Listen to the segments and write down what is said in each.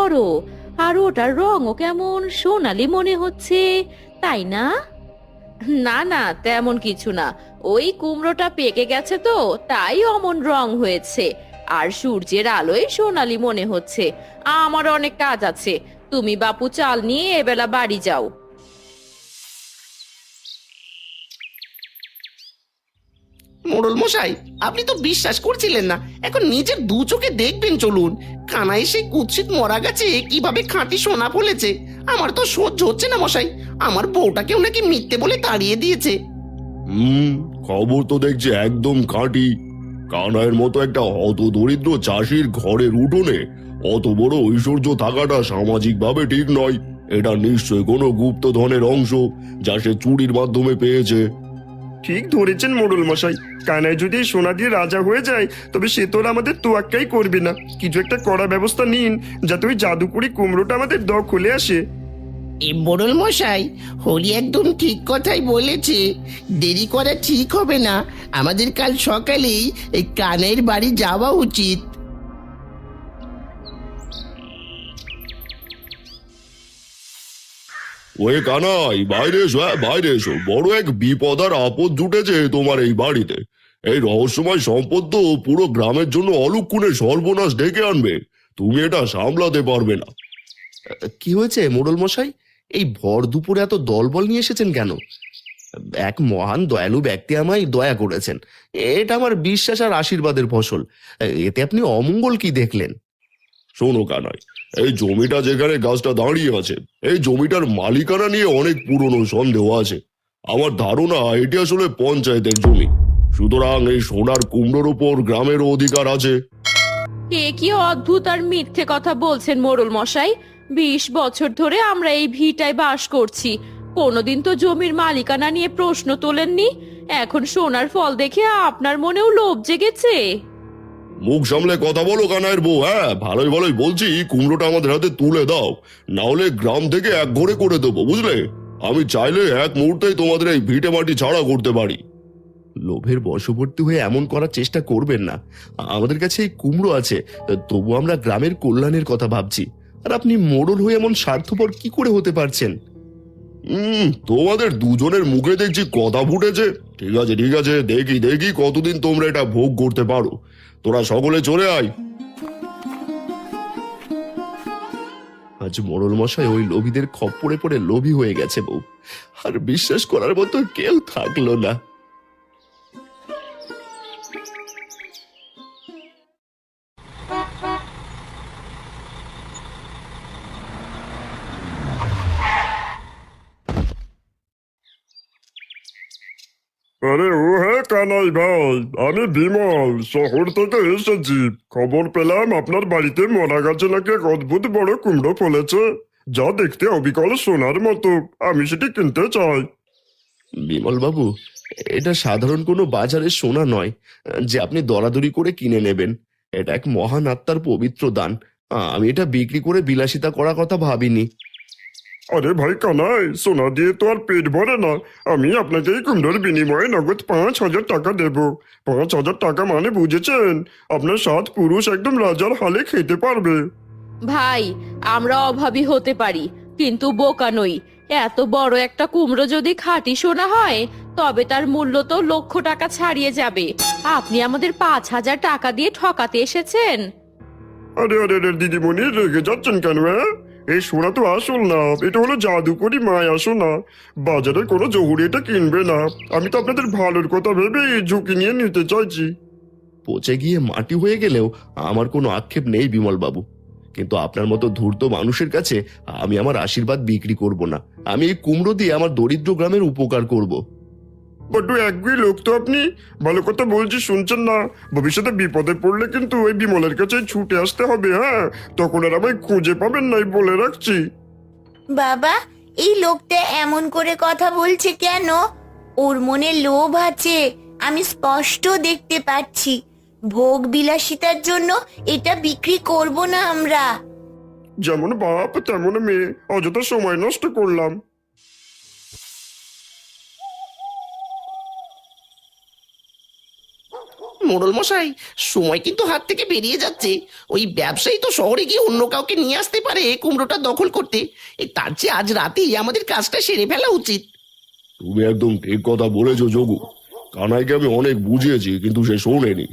বড়, আর ওটার রঙও কেমন সোনালি মনে হচ্ছে, তাই না? না না, তেমন কিছু না। ওই কুমড়োটা পেকে গেছে তো, তাই অমন রং হয়েছে। আর সূর্যের আলোয় সোনালি মনে হচ্ছে। আমার অনেক কাজ আছে, তুমি বাপু চাল নিয়ে এবেলা বাড়ি যাও। মোড়ল মশাই, আপনি তো বিশ্বাস করছিলেন না, এখন নিজের দু চোখে দেখবেন, চলুন। কানাই সেই কুৎসিত মরা গাছে কিভাবে খাঁটি সোনা ফলেছে। আমার তো সহ্য হচ্ছে না মশাই, আমার বউটাকেও নাকি মিথ্যে বলে তাড়িয়ে দিয়েছে। হুম, খবর তো দেখছি একদম খাঁটি। কানাইয়ের মতো একটা হত দরিদ্র চাষির ঘরের উঠোনে অত বড় ঐশ্বর্য থাকাটা সামাজিকভাবে ঠিক নয়। এটা নিশ্চয় কোনো গুপ্তধনের অংশ, যা সে চুরির মাধ্যমে পেয়েছে। ঠিক ধরেছেন মোড়ল মশাই। কানাই যদি এই সোনা দিয়ে রাজা হয়ে যায়, তবে সে তো আর আমাদের তোয়াক্কাই করবে না। কিছু একটা করা ব্যবস্থা নিন, যাতে ওই জাদুকরি কুমড়োটা আমাদের দখলে আসে। এ মোড়ল মশাই, হরি একদম ঠিক কথাই বলেছে। দেরি করা ঠিক হবে না, আমাদের কাল সকালেই এই কানাইয়ের বাড়ি যাওয়া উচিত। ওই কানাই, বাইরে এসো, হ্যাঁ বাইরে এসো। বড় এক বিপদ আর আপদ জুটেছে তোমার এই বাড়িতে। এই রহস্যময় সম্পদ তো পুরো গ্রামের জন্য অলক্ষণে সর্বনাশ ডেকে আনবে। তুমি এটা সামলাতে পারবে না। কি হয়েছে মোড়ল মশাই? এই ভর দুপুরে এত দলবল নিয়ে এসেছেন কেন? এক মহান দয়ালু ব্যক্তি আমায় দয়া করেছেন, এটা আমার বিশ্বাস আর আশীর্বাদের ফসল। এতে আপনি অমঙ্গল কি দেখলেন? শোনো কানাই, এই জমিটা যেখানে গাছটা দাঁড়িয়ে আছে, এই জমিটার মালিকানা নিয়ে অনেক পুরনো সন্দেহ আছে। আমার ধারণা এটি আসলে পঞ্চায়েতের জমি। সুতরাং এই সোনার কুমড়োর উপর গ্রামেরও অধিকার আছে। এ কি অদ্ভুত আর মিথ্যে কথা বলছেন মোড়ল মশাই। 20 বছর ধরে আমরা এই ভিটায় বাস করছি, কোনোদিন তো জমির মালিকানা নিয়ে প্রশ্ন তোলেননি। এখন সোনার ফল দেখে আপনার মনেও লোভ জেগেছে? মুখ সামলে কথা বলো কানাইয়ের বউ। হ্যাঁ, ভালোই ভালোই বলছি, কুমড়োটা আমাদের হাতে তুলে দাও, না হলে গ্রাম থেকে এক ঘরে করে দেবো, বুঝলে? আমি চাইলে এক মুহূর্তেই তোমাদের এই ভিটে মাটি ছাড়া করতে পারি। লোভের বশবর্তী হয়ে এমন করার চেষ্টা করবেন না। আমাদের কাছে এই কুমড়ো আছে, তবু আমরা গ্রামের কল্যাণের কথা ভাবছি। আর আপনি মোড়ল হয়ে এমন স্বার্থপর কি করে হতে পারছেন? তোমাদের দুজনের মুখে দেখছি কথা ফুটেছে। ঠিক আছে ঠিক আছে, দেখি দেখি কতদিন তোমরা এটা ভোগ করতে পারো। তোরা সকলে চলে আয়। আজ মোড়ল মশাই ওই লোভীদের খপ্পরে পড়ে লোভী হয়ে গেছে বউ, আর বিশ্বাস করার মতো কেউ থাকলো না। আরে ও হ্যাঁ কানাই ভাই, আমি বিমল শহর থেকে এসেছি। খবর পেলাম আপনার বাড়িতে মরা গাছে নাকি এক অদ্ভুত বড় কুমড়ো ফলেছে, যা দেখতে অবিকল সোনার মতো। আমি সেটি কিনতে চাই। বিমল বাবু, এটা সাধারণ কোনো বাজারের সোনা নয় যে আপনি দরাদরি করে কিনে নেবেন। এটা এক মহান আত্মার পবিত্র দান। আমি এটা বিক্রি করে বিলাসিতা করার কথা ভাবিনি। আরে ভাই কানাই, সোনা দিয়ে তো আর পেট ভরে না। আমি আপনাকে এই কুমড়োর বিনিময়ে নগদ 5,000 টাকা দেব। 5,000 টাকা মানে বুঝেছেন? আপনার 7 পুরুষ একদম রাজার হালে খেতে পারবে। ভাই, আমরা অভাবী হতে পারি, কিন্তু বোকা নই। এত বড় একটা কুমড়ো যদি খাঁটি সোনা হয়, তবে তার মূল্য তো লক্ষ টাকা ছাড়িয়ে যাবে। আপনি আমাদের 5,000 টাকা দিয়ে ঠকাতে এসেছেন। আরে আরে আরে দিদিমণি, রেগে যাচ্ছেন কেন? হ্যাঁ, এই সোনা তো আসল না, এটা হলো জাদুকরি মায়া সোনা। বাজারে কোনো জহুরি এটা কিনবে না। আমি তো আপনাদের ভালোর কথা ভেবে এই ঝুঁকি নিয়ে নিতে চাইছি। পচে গিয়ে মাটি হয়ে গেলেও আমার কোনো আক্ষেপ নেই বিমল বাবু, কিন্তু আপনার মতো ধূর্ত মানুষের কাছে আমি আমার আশীর্বাদ বিক্রি করব না। আমি এই কুমড়ো দিয়ে আমার দরিদ্র গ্রামের উপকার করব। বড্ড একগুঁয়ে লোক তো আপনি। ভালো কথা বলছি, শুনছেন না? ভবিষ্যতে বিপদে পড়লে কিন্তু ওই বিমলের কাছে ছুটে আসতে হবে। হ্যাঁ, তখন আর আমায় খুঁজে পাবেন নাই, বলে রাখছি। বাবা, এই লোকটা এমন করে কথা বলছে কেন? ওর মনে লোভ আছে, আমি স্পষ্ট দেখতে পাচ্ছি। ভোগ বিলাসিতার জন্য এটা বিক্রি করব না আমরা। যেমন বাপ তেমন মেয়ে, অযথা সময় নষ্ট করলাম। মোড়ল মশাই, সময় কিন্তু হাত থেকে বেরিয়ে যাচ্ছে। ওই ব্যবসায়ী তো শহরে গিয়ে অন্য কাউকে নিয়ে আসতে পারে কুমড়োটা দখল করতে। তার চেয়ে আজ রাতেই আমাদের কাজটা সেরে ফেলা উচিত। তুমি একদম ঠিক কথা বলেছো যোগু। কানাইকে আমি অনেক বুঝিয়েছি কিন্তু সে শোনেনি।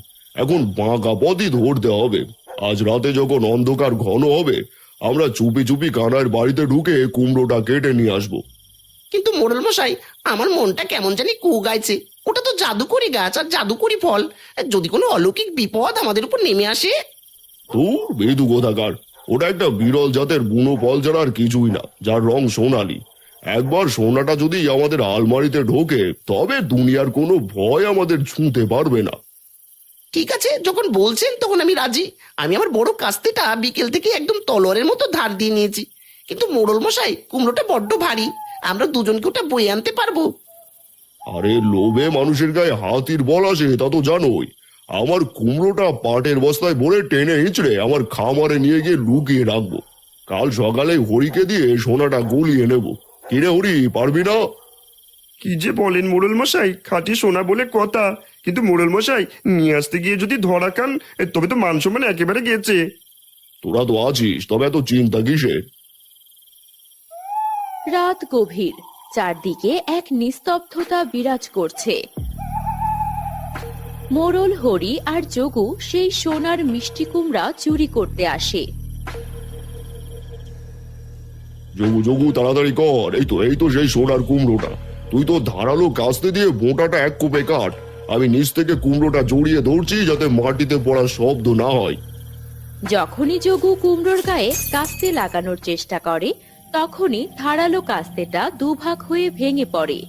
এখন বাঁকা পথই ধরতে হবে। আজ রাতে যখন অন্ধকার ঘন হবে আমরা চুপি চুপি কানাইয়ের বাড়িতে ঢুকে কুমড়োটা কেটে নিয়ে আসবো। কিন্তু মোড়ল মশাই, আমার মনটা কেমন জানি কু গাইছে। ওটা তো জাদুকরি গাছ আর জাদুকরি ফল। যদি কোনো অলৌকিক বিপদ আমাদের উপর নেমে আসে। ধুর, বেদু কোথাকার। ওটা একটা বিরল জাতের বুনো ফল ছাড়া আর কিছুই না, যার রং সোনালি। একবার সোনাটা যদি আমাদের আলমারিতে ঢোকে তবে দুনিয়ার কোনো ভয় আমাদের ছুঁতে পারবে না। ঠিক আছে, যখন বলছেন তখন আমি রাজি। আমি আমার বড় কাস্তেটা বিকেল থেকে একদম তলোয়ারের মতো ধার দিয়ে নিয়েছি। কিন্তু মোড়ল মশাই, কুমড়োটা বড্ড ভারী। আমরা দুজনকে ওটা বয়ে আনতে পারবো? আরে লোভে মানুষের গায়ে হাতির বল আসে তা তো জানোই। আমার কুমড়োটা পাটের বস্তায় ভরে টেনে হিঁচড়ে আমার খামারে নিয়ে গিয়ে লুকিয়ে রাখবো। কাল সকালে হরিকে দিয়ে সোনাটা গলিয়ে নেব। কিরে হরি, পারবি না? কি যে বলেন মোড়ল মশাই, খাঁটি সোনা বলে কথা। কিন্তু মোড়ল মশাই, নিয়ে আসতে গিয়ে যদি ধরা খান তবে তো মান সম্মান একেবারে গেছে। তোরা তো আছিস, তবে এত চিন্তা কিসের? রাত গভীর, চারদিকে এক নিস্তব্ধতা বিরাজ করছে। মোড়ল হরি আর যোগু সেই সোনার মিষ্টি কুমড়া চুরি করতে আসে। যোগু যোগু, তাড়াতাড়ি কর। এই তো সেই সোনার কুমড়োটা। তুই তো ধারালো কাস্তে দিয়ে বোঁটাটা এক কোপে কাট। আমি নিচ থেকে কুমড়োটা জড়িয়ে ধরছি যাতে মাটিতে পড়ার শব্দ না হয়। যখনই যোগু কুমড়োর গায়ে কাস্তে লাগানোর চেষ্টা করে তখনই ধারালো কাস্তেটা দুভাগ হয়ে ভেঙে পড়ে।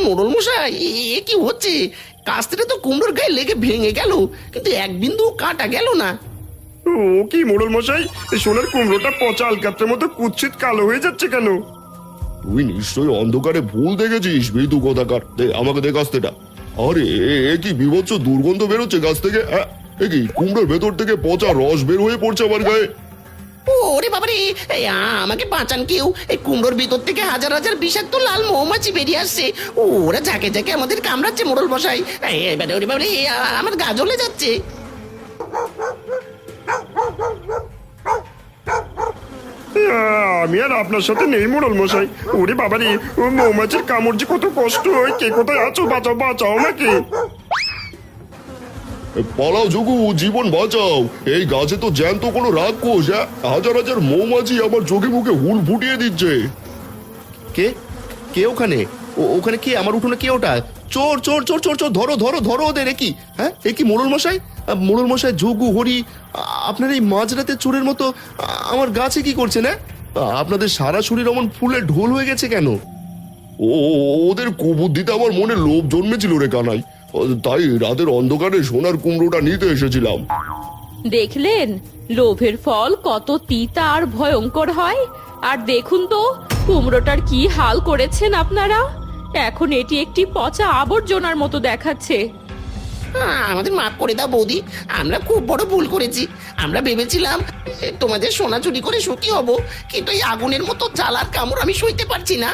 মোড়ল মশাই, এ কি হচ্ছে? কাস্তেটা তো কুমড়োর গায়ে লেগে ভেঙে গেল, কিন্তু এক বিন্দু কাটা গেল না। ও কি মোড়ল মশাই, এই সোনার কুমড়োটা পচা আলকাত্রের মতো কুৎসিত কালো হয়ে যাচ্ছে কেন? তুই নিশ্চয়ই অন্ধকারে ভুল দেখেছিস বেদু কোথাকার। আমাকে দে কাস্তেটা। আরে এ কি বিভৎস দুর্গন্ধ বেরোচ্ছে গাছ থেকে। এ কি কুমড়োর ভেতর থেকে পচা রস বের হয়ে পড়ছে আমার গায়ে। ওরে বাবারে, আমাকে বাঁচান কেউ। এই কুমড়োর ভিতর থেকে হাজার হাজার বিষাক্ত লাল মৌমাছি বেরিয়ে আসছে। ওরা ঝাঁকে ঝাঁকে আমাদের কামড়াচ্ছে মোড়ল মশাই। এবারে ওরে বাবারে, আমার গা জ্বলে যাচ্ছে। আমি আর আপনার সাথে নেই মোড়ল মশাই। ওরে বাবারে, ও মৌমাছির কামড় যে কত কষ্ট হয়। কে কোথায় আছো? বাঁচাও বাঁচাও আমাকে। পালাও যোগু, জীবন বাঁচাও। এই গাছে তো জ্যান্ত কোনো রাক্ষস। হাজার হাজার মৌমাছি আমার চোখে মুখে হুল ফুটিয়ে দিচ্ছে। কে কে ওখানে? ওখানে কে? আমার উঠোনে কে ওটা? চোর চোর চোর চোর চোর! ধরো ধরো ধরো ওদের! এ কি? হ্যাঁ, এ কি মোড়ল মশাই? মোড়ল মশাই, যোগু, হরি, আপনার এই মাঝরাতে চোরের মতো আমার গাছে কি করছেন? আপনাদের সারা শরীর অমন ফুলে ঢোল হয়ে গেছে কেন? ওদের কুবুদ্ধিতে আমার মনে লোভ জন্মেছিল রে কানাই। তাই রাতের অন্ধকারে সোনার কুমড়োটা নিতে এসেছিলাম। দেখলেন লোভের ফল কত তিতা আর ভয়ঙ্কর হয়। আর দেখুন তো কুমড়োটার কি হাল করেছেন আপনারা। এখন এটি একটি পচা আবর্জনার মতো দেখাচ্ছে। আমাদের মাফ করে দাও বৌদি, আমরা খুব বড় ভুল করেছি। আমরা ভেবেছিলাম তোমাদের সোনা চুরি করে সুখী হব, কিন্তু এই আগুনের মতো জ্বালার কামড় আমি সইতে পারছি না।